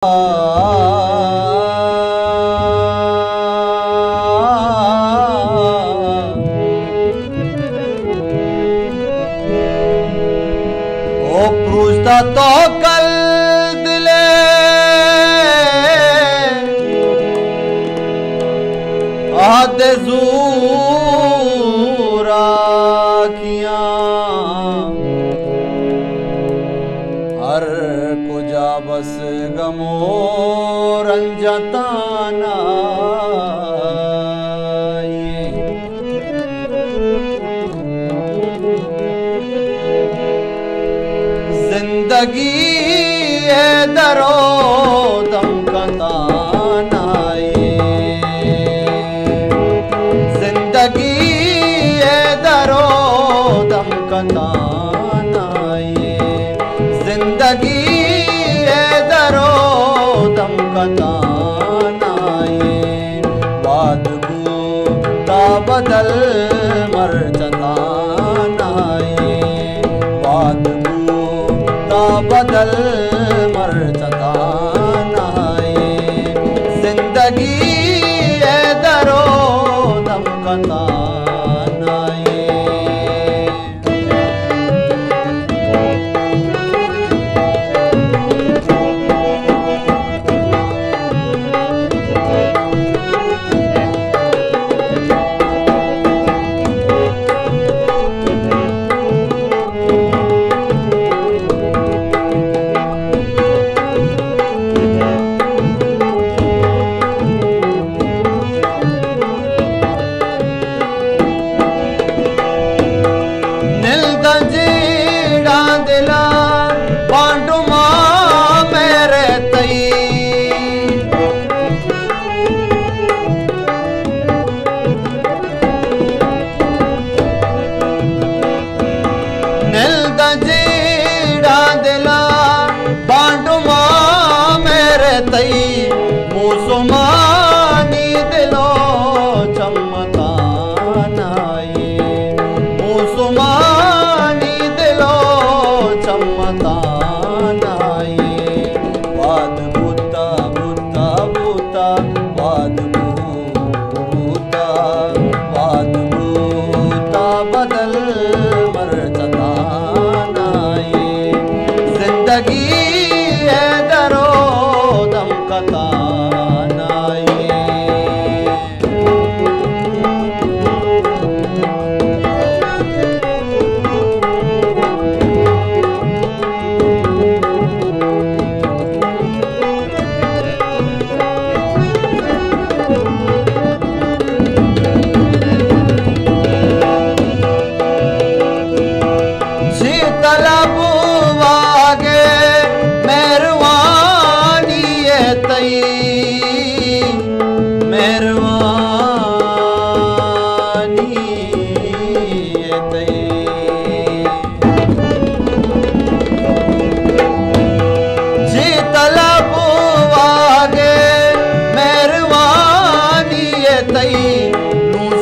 ओ प्रूजता तो कल दिले आदे जूरा किया हर कुजा बस गमो रंजताना जिंदगी है दरो दम कताना जिंदगी है दरो दम कताना जिंदगी है दरो दम कताना बाद बूता बदल मर जताना बाद बूता बदल मर जताना जिंदगी है दरो दम कताना मुसलमानी दिलो चमताना मुसलमानी दिलो चमताना बाद बूता बूता बूता बाद बूता बाद बूता बदल मर जताना जिंदगी है दरो दम कताना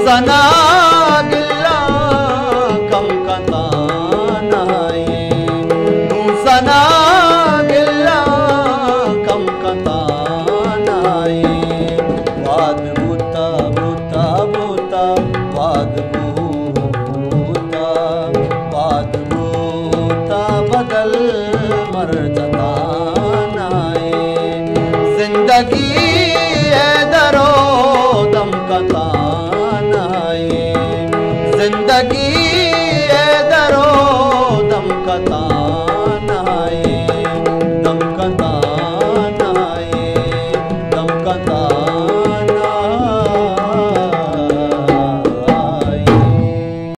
सना गिल्ला कम कताना नू सना गिल्ला कम कताना बाद बूता बूता बूता बाद बूता बाद बूता बदल मर जताना जिंदगी है दरो दम कताना जिंदगी है दरो दम कताना।